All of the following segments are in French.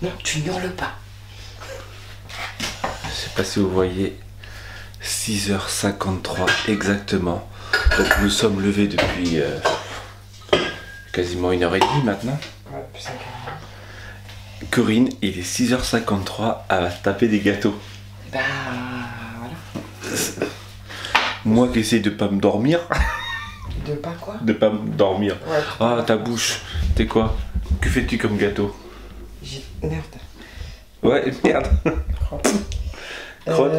Non, tu n'hurles pas. Je sais pas si vous voyez, 6h53 exactement. Donc nous sommes levés depuis quasiment 1h30 maintenant. Ouais, depuis 5h. Corinne, il est 6h53, elle va se taper des gâteaux. Bah voilà. Moi qui essaye de pas me dormir. De pas quoi? De pas me dormir. Ouais. Ah, ta bouche, t'es quoi? Que fais-tu comme gâteau? Merde. Ouais, merde. Crotte.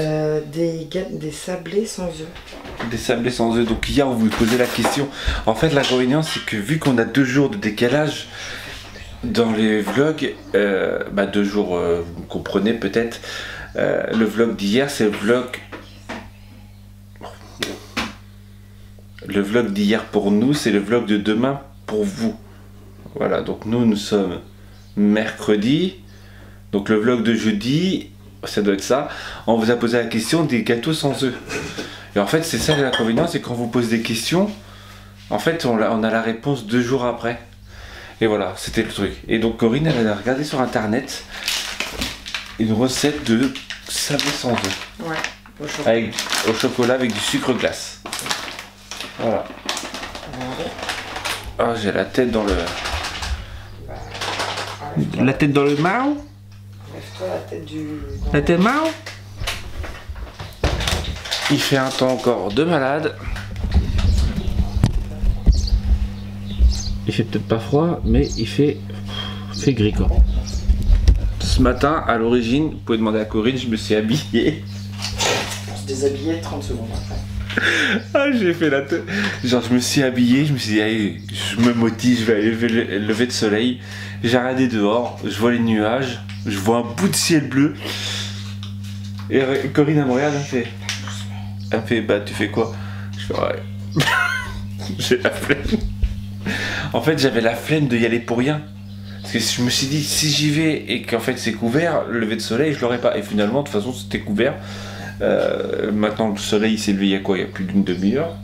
Des sablés sans œufs. Des sablés sans œufs. Donc hier on vous posait la question. En fait l'inconvénient c'est que vu qu'on a 2 jours de décalage dans les vlogs, 2 jours, vous comprenez peut-être, le vlog d'hier c'est le vlog... Le vlog d'hier pour nous c'est le vlog de demain pour vous. Voilà, donc nous sommes mercredi. Donc le vlog de jeudi, ça doit être ça. On vous a posé la question des gâteaux sans œufs. Et en fait, c'est ça l'inconvénient, c'est quand on vous pose des questions, en fait, on a la réponse 2 jours après. Et voilà, c'était le truc. Et donc Corinne, elle a regardé sur internet une recette de sablé sans œufs. Ouais, au chocolat. Au chocolat avec du sucre glace. Voilà. Ah, j'ai la tête dans le... La tête dans le mao? Lève-toi la tête du... La tête mao? Il fait un temps encore de malade. Il fait peut-être pas froid, mais il fait gris quoi. Ce matin, à l'origine, vous pouvez demander à Corinne, je me suis habillé. On se déshabillait 30 secondes après. Ah, j'ai fait la tête. Genre, je me suis habillé, je me suis dit, allez, je me motive, je vais aller le lever de soleil. J'ai regardé dehors, je vois les nuages, je vois un bout de ciel bleu. Et Corinne, elle me regarde, elle me fait, bah, tu fais quoi? Je fais, ouais. J'ai la flemme. En fait, j'avais la flemme d'y aller pour rien. Parce que je me suis dit, si j'y vais et qu'en fait c'est couvert, le lever de soleil, je l'aurais pas. Et finalement, de toute façon, c'était couvert. Maintenant, le soleil s'est levé il y a quoi? Il y a plus d'une demi-heure.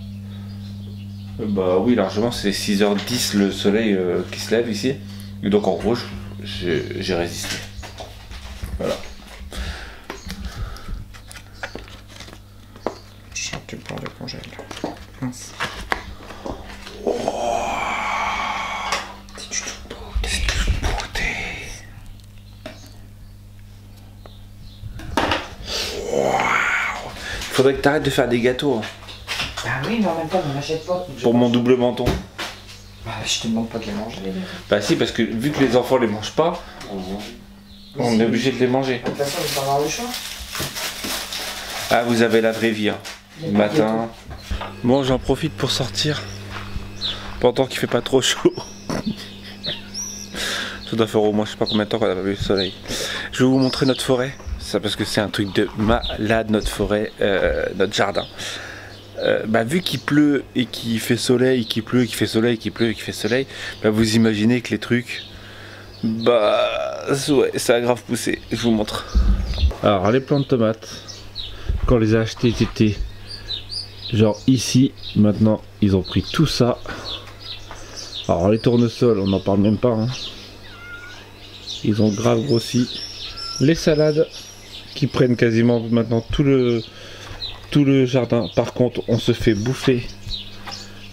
Bah oui, largement, c'est 6h10 le soleil qui se lève ici. Et donc, en gros, j'ai résisté. Voilà. Tu le prends de congèle. Mince. Faudrait que t'arrêtes de faire des gâteaux. Bah oui, mais en même temps, on n'achète pas. Pour mon double menton. Bah, je te demande pas de les manger, les gars. Bah si, parce que vu que les enfants les mangent pas, on est obligé de les manger. De toute façon, on va avoir le choix. Ah, vous avez la vraie vie, hein. Matin. Bon, j'en profite pour sortir. Pendant qu'il fait pas trop chaud. Ça doit faire au moins je sais pas combien de temps qu'on a pas vu le soleil. Je vais vous montrer notre forêt. Ça parce que c'est un truc de malade, notre forêt, notre jardin. Vu qu'il pleut et qu'il fait soleil, qu'il pleut, qu'il fait soleil, qu'il pleut, qu'il fait soleil, vous imaginez que les trucs, ouais, ça a grave poussé. Je vous montre. Alors les plants de tomates, quand on les a achetés, c'était genre ici. Maintenant, ils ont pris tout ça. Alors les tournesols, on n'en parle même pas. Hein. Ils ont grave grossi. Les salades qui prennent quasiment maintenant tout le jardin. Par contre, on se fait bouffer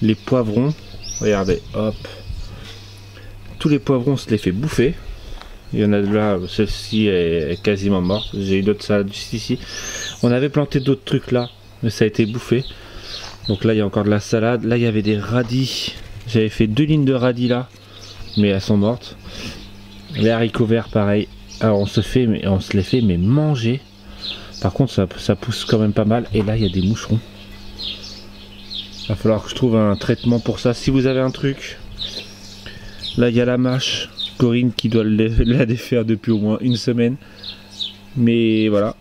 les poivrons. Regardez, hop. Tous les poivrons, on se les fait bouffer. Il y en a de là, celle-ci est quasiment morte. J'ai eu d'autres salades juste ici. On avait planté d'autres trucs là, mais ça a été bouffé. Donc là, il y a encore de la salade. Là, il y avait des radis. J'avais fait 2 lignes de radis là, mais elles sont mortes. Les haricots verts, pareil. Alors on se les fait mais manger. Par contre ça pousse quand même pas mal. Et là il y a des moucherons. Il va falloir que je trouve un traitement pour ça. Si vous avez un truc. Là il y a la mâche. Corinne qui doit la défaire depuis au moins 1 semaine. Mais voilà.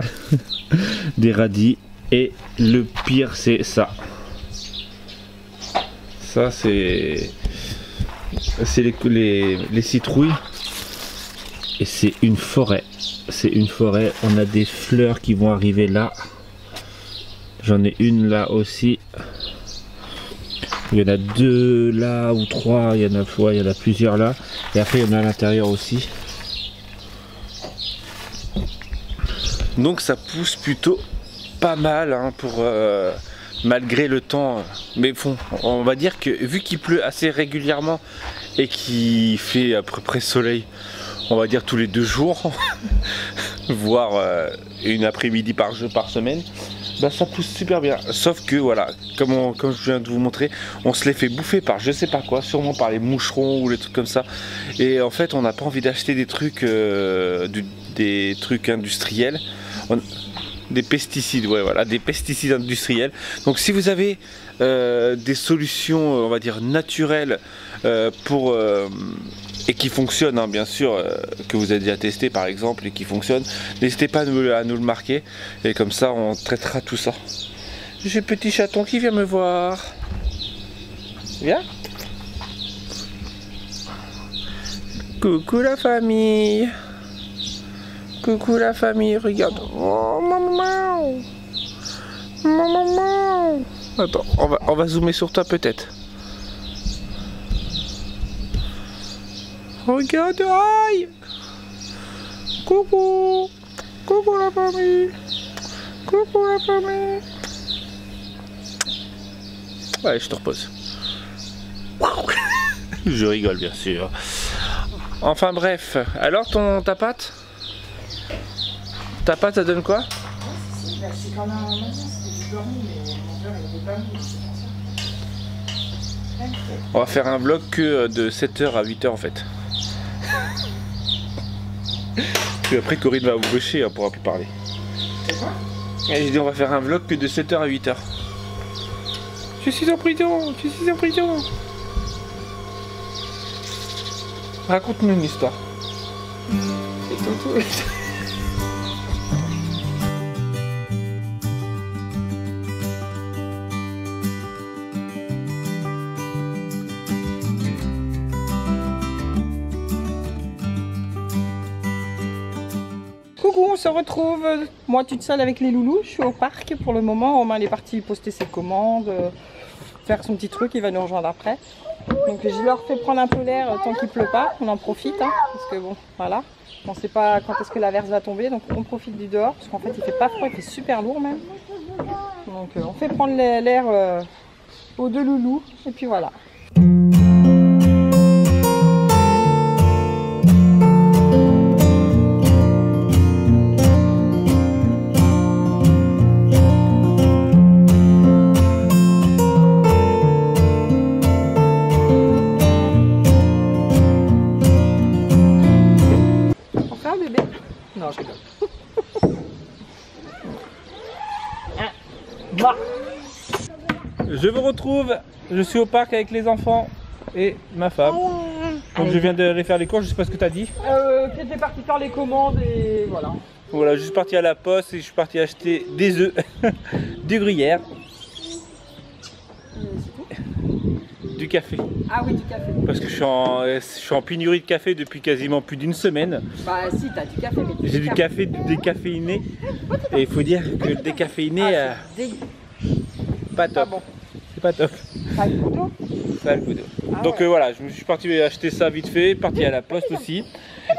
Des radis. Et le pire c'est ça. Ça c'est les citrouilles. Et c'est une forêt. C'est une forêt. On a des fleurs qui vont arriver là. J'en ai une là aussi. Il y en a 2 là ou 3. Il y en a plusieurs là. Et après il y en a à l'intérieur aussi. Donc ça pousse plutôt pas mal hein, pour malgré le temps. Mais bon, on va dire que vu qu'il pleut assez régulièrement et qu'il fait à peu près soleil, on va dire tous les 2 jours, voire une après-midi par semaine, bah ça pousse super bien. Sauf que voilà, comme je viens de vous montrer, on se les fait bouffer par je sais pas quoi, sûrement par les moucherons ou les trucs comme ça. Et en fait, on n'a pas envie d'acheter des trucs, des trucs industriels. Des pesticides, ouais, voilà, des pesticides industriels. Donc si vous avez des solutions, on va dire naturelles pour et qui fonctionnent, hein, bien sûr, que vous avez déjà testé par exemple et qui fonctionnent, n'hésitez pas à nous le marquer et comme ça on traitera tout ça. J'ai petit chaton qui vient me voir. Viens. Coucou la famille. Coucou la famille, regarde. Oh maman. Maman. Attends, on va zoomer sur toi peut-être. Regarde, aïe. Coucou. Coucou la famille. Coucou la famille. Ouais, je te repose. Je rigole bien sûr. Enfin bref, alors ta pâte? Ta pâte, ça donne quoi? C'est quand même un moment, c'était du beurre mou, mais mon beurre il n'est pas mou, c'est pour ça. On va faire un vlog que de 7h à 8h en fait. Puis après Corinne va vous bêcher, on pourra plus parler. C'est quoi? Et j'ai dit on va faire un vlog que de 7h à 8h. Je suis en prison, je suis en prison. Raconte-nous une histoire. C'est tout. Coucou, on se retrouve, moi toute seule avec les loulous, je suis au parc pour le moment. Romain il est parti poster ses commandes, faire son petit truc, il va nous rejoindre après. Donc je leur fais prendre un peu l'air tant qu'il pleut pas, on en profite, hein, parce que bon, voilà. On ne sait pas quand est-ce que l'averse va tomber, donc on profite du dehors, parce qu'en fait il fait pas froid, il fait super lourd même. Donc on fait prendre l'air aux 2 loulous, et puis voilà. Non, je rigole. Je vous retrouve, je suis au parc avec les enfants et ma femme. Donc je viens de les faire les courses, je sais pas ce que tu as dit. J'étais parti faire les commandes et voilà. Voilà, je suis parti à la poste et je suis parti acheter des œufs, du gruyère, du café. Ah oui, du café. Parce que je suis en pénurie de café depuis quasiment plus d'1 semaine. Bah si, t'as du café, mais J'ai du café décaféiné et il faut dire que le décaféiné, pas top. Bon. C'est pas top. Pas le couteau. Pas le couteau. Ah Donc ouais. voilà, je me suis parti acheter ça vite fait, parti à la poste aussi.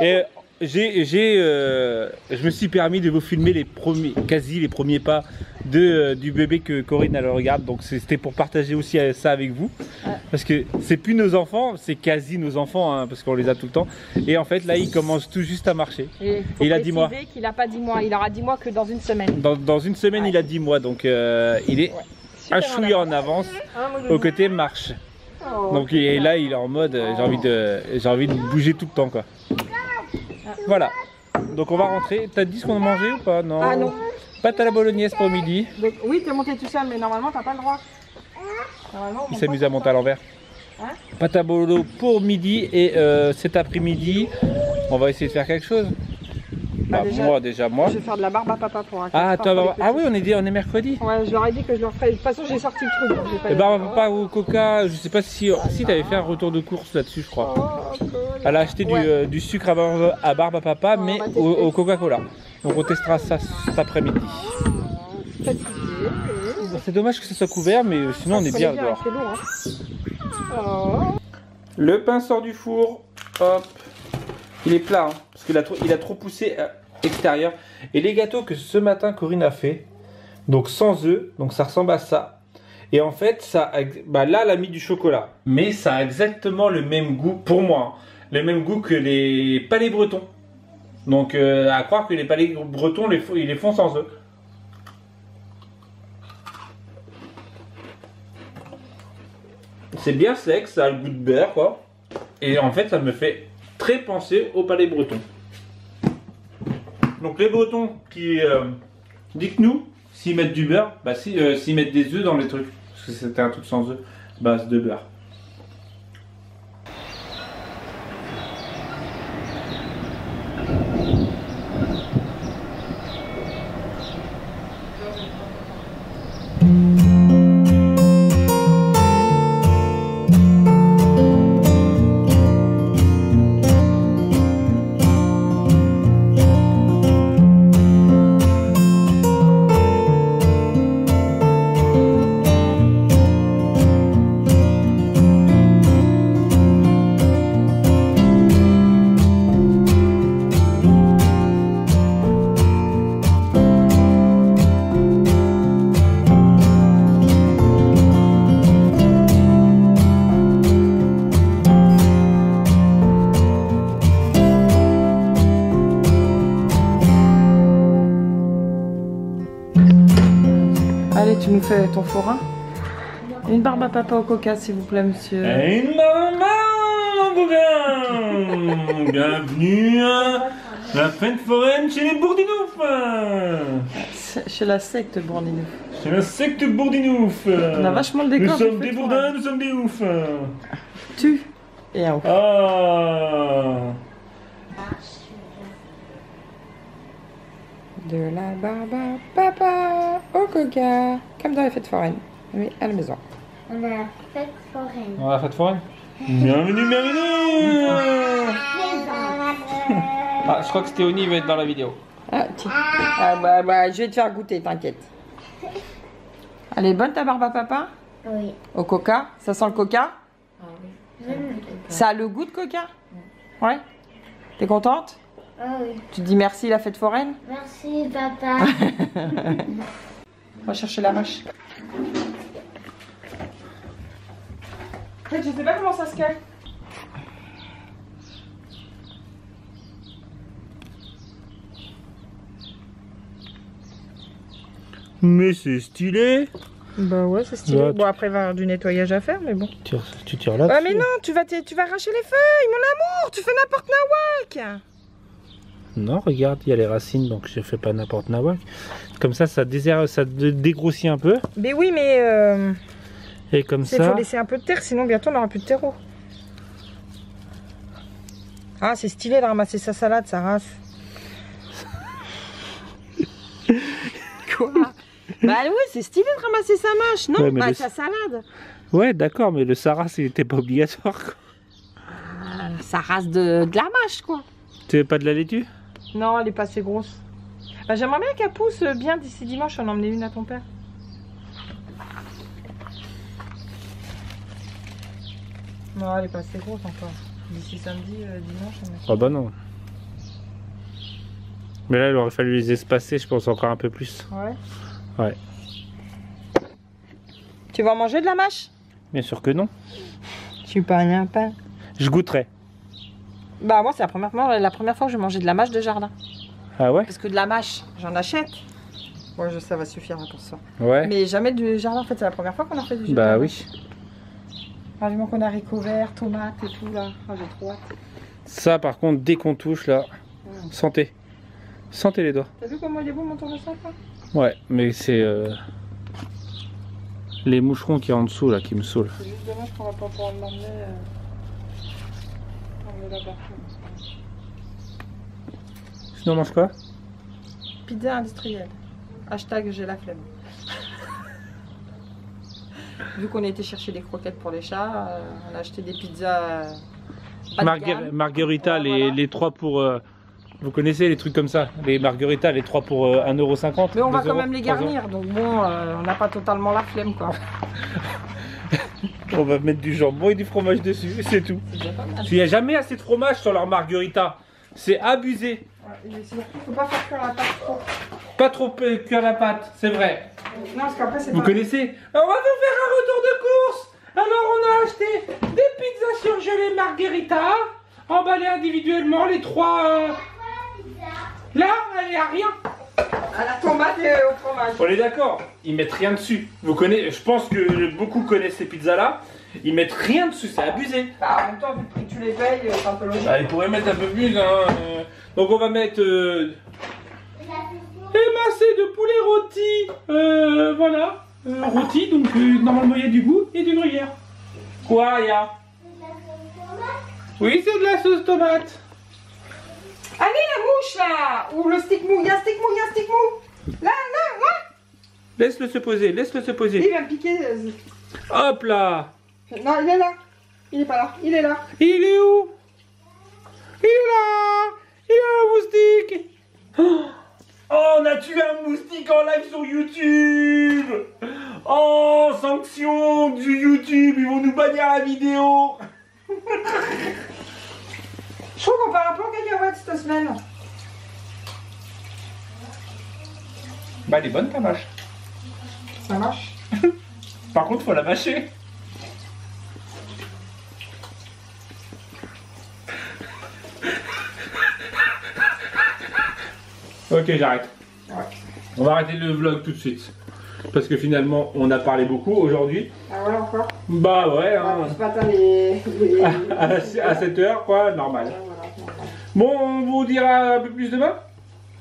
Et je me suis permis de vous filmer quasi les premiers pas du bébé que Corinne elle regarde. Donc c'était pour partager aussi ça avec vous. Parce que c'est plus nos enfants, c'est quasi nos enfants, hein, parce qu'on les a tout le temps. Et en fait là il commence tout juste à marcher. Et il a 10 mois. Qu'il n'a pas 10 mois, il aura 10 mois que dans une semaine. Dans une semaine il a 10 mois, donc il est un chouïa en avance au côté marche. Oh, Donc et là il est en mode j'ai envie de bouger tout le temps quoi. Voilà. Donc on va rentrer. T'as dit ce qu'on a mangé ou pas? Non. Ah non. Pâte à la bolognaise pour midi. Donc, oui, t'es monté tout seul, mais normalement t'as pas le droit. Il s'amuse à monter à l'envers. Hein? Pâte à bolo pour midi et cet après-midi on va essayer de faire quelque chose. Bah, déjà moi. Je vais faire de la barbe à papa pour un Ah, toi, oui, on est mercredi. Ouais, je leur ai dit que je leur ferais. De toute façon, j'ai sorti le truc. Donc Et barbe à papa ou coca, je sais pas si t'avais fait un retour de course là-dessus, je crois. Oh, cool. Elle a acheté du sucre à barbe à papa, mais au Coca-Cola. Donc on testera ça cet après-midi. C'est dommage que ce soit couvert, mais sinon on est bien dehors. Le pain sort du four. Hop. Il est plat, hein, parce qu'il a trop poussé extérieur. Et les gâteaux que ce matin Corinne a fait, donc sans œufs, donc ça ressemble à ça. Et en fait, ça, bah là, elle a mis du chocolat. Mais ça a exactement le même goût, pour moi, hein, le même goût que les palais bretons. Donc à croire que les palais bretons, ils les font sans œufs. C'est bien sec, ça a le goût de beurre, quoi. Et en fait, ça me fait très penser au palais breton. Donc les Bretons qui dites-nous s'ils mettent du beurre, bah s'ils mettent des œufs dans les trucs, parce que c'était un truc sans œufs, base de beurre. Allez, tu nous fais ton forain. Une barbe à papa au coca, s'il vous plaît, monsieur. Une maman, Bougain. Bienvenue à la fête foraine chez les Bourdinouf. Chez la secte Bourdinouf. C'est la secte Bourdinouf. On a vachement le décor. Nous sommes des bourdins, nous sommes des oufs. Tu et un ouf. Ah. De la barbe à papa au coca. Comme dans les fêtes foraines. Oui, à la maison. On a la fête foraine. On a la fête foraine. Bienvenue, bienvenue. Ah, je crois que Stéonie va être dans la vidéo. Ah, tiens. Ah, bah, je vais te faire goûter, t'inquiète. Elle est bonne ta barbe à papa? Oui. Au coca? Ça sent le coca? Ça a le goût de coca? Ouais. T'es contente? Ah oui. Tu te dis merci la fête foraine? Merci papa. On va chercher la vache. En fait, je sais pas comment ça se cache. Mais c'est stylé. Bah ouais, c'est stylé. Là, Bon, après, il va y avoir du nettoyage à faire, mais bon. Tu tires là. Ah, mais non, tu vas arracher les feuilles, mon amour. Tu fais n'importe nawak. Non, regarde, il y a les racines, donc je fais pas n'importe nawak. Comme ça, ça dégrossit un peu. Mais oui, mais Et comme il ça. faut laisser un peu de terre, sinon bientôt on n'aura plus de terreau. Ah, c'est stylé de ramasser sa salade, sa race. Quoi? Bah oui, c'est stylé de ramasser sa mâche, non? Ouais, mais Bah, sa salade. Ouais, d'accord, mais le Saras, il était pas obligatoire, quoi. Sa race de la mâche, quoi. Tu veux pas de la laitue? Non, elle est pas assez grosse. Bah, j'aimerais bien qu'elle pousse bien d'ici dimanche, on en emmener une à ton père. Non, elle est pas assez grosse encore. D'ici samedi, dimanche, on met... Ah bah non. Mais là, il aurait fallu les espacer, je pense, encore un peu plus. Ouais. Ouais. Tu vas en manger de la mâche? Bien sûr que non. Tu parles un pain. Je goûterai. Bah moi, c'est la première fois que je mangeais de la mâche de jardin. Ah ouais? Parce que de la mâche, j'en achète. Bon, ça va suffire pour ça. Ouais. Mais jamais du jardin, en fait, c'est la première fois qu'on a fait du jardin. Bah oui. Heureusement qu'on a haricots verts, tomates et tout là. Ah, j'ai trop hâte. Ça, par contre, dès qu'on touche, là, sentez. Sentez les doigts. T'as vu comment il est beau mon tournesol là? Ouais, mais c'est les moucherons qui sont en dessous, là, qui me saoulent. C'est juste dommage qu'on va pas pouvoir l'emmener là-bas. Sinon, on mange quoi? Pizza industrielle. Hashtag j'ai la flemme. Vu qu'on a été chercher des croquettes pour les chats, on a acheté des pizzas bas de gamme. Margarita, Voilà. les 3 pour... vous connaissez les trucs comme ça? Les Margarita, les 3 pour 1,50 €. Mais on va 2 quand €, même les 3 €. garnir, donc bon, on n'a pas totalement la flemme quoi. On va mettre du jambon et du fromage dessus, c'est tout. C'est déjà pas mal. Il n'y a jamais assez de fromage sur leur Margarita. C'est abusé. Ouais, et surtout, faut pas faire cuire la pâte trop. Pas trop cuire la pâte, c'est vrai. Non, parce qu'après, c'est Vous pas... connaissez? On va vous faire un retour de course. Alors on a acheté des pizzas surgelées margherita, emballées individuellement, les 3... Là, elle est à rien. À la tomate et au fromage. On est d'accord, ils mettent rien dessus. Vous connaissez, je pense que beaucoup connaissent ces pizzas là. Ils mettent rien dessus, c'est abusé. Bah, en même temps, vu que tu les payes, c'est un peu logique. Bah, ils pourraient mettre un peu plus. Hein. Donc on va mettre émincé de poulet rôti. Voilà, rôti. Donc normalement il y a du goût et du gruyère. Quoi, ya? Oui, c'est de la sauce tomate. Allez, la mouche là. Ou le stick mou, il y a un stick mou, il y a un stick mou. Là, là, là. Laisse-le se poser, laisse-le se Il poser. va me piquer. Hop là. Non, il est là. Il est pas là. Il est là. Il est où? Il est là. Il est là, le moustique. Oh, on a tué un moustique en live sur YouTube. Oh, sanction du YouTube, ils vont nous bannir la vidéo. Je trouve qu'on part un peu en cacahuète cette semaine. Bah, elle est bonne ta mâche. Ça marche. Par contre, faut la mâcher. Ok, j'arrête. Ouais. On va arrêter le vlog tout de suite. Parce que finalement, on a parlé beaucoup aujourd'hui. Ah ouais, encore. Bah ouais, Ah, hein. ce matin, les... À 7 h, quoi, normal. Ouais, voilà, normal. Bon, on vous dira un peu plus demain.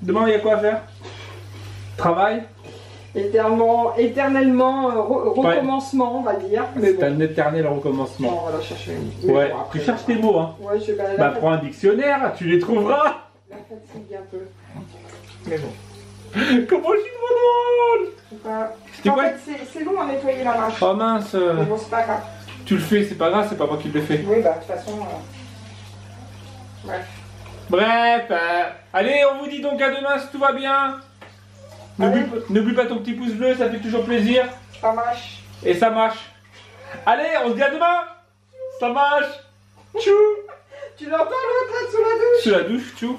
Demain, il y a quoi à faire? Travail. Éternellement recommencement, on va dire. Mais C'est bon. un éternel recommencement. Bon, on va la chercher. Mais Ouais, bon, après, tu cherches tes mots, hein. Ouais, je vais balader Bah, prends un dictionnaire, tu les trouveras. la fatigue un peu. Mais bon. Comment je suis trop drôle. C'est pas... C'est En quoi? fait, c'est long à nettoyer la mâche. Oh mince. Mais bon, c'est pas grave. Tu le fais, c'est pas grave, c'est pas moi qui le fais. Oui, bah, de toute façon... Bref. Bref, allez, on vous dit donc à demain si tout va bien. N'oublie pas ton petit pouce bleu, ça fait toujours plaisir. Ça marche. Et ça marche. Allez, on se dit à demain. Ça marche. Tchou. Tu l'entends l'autre là sous la douche? Sous la douche, tchou.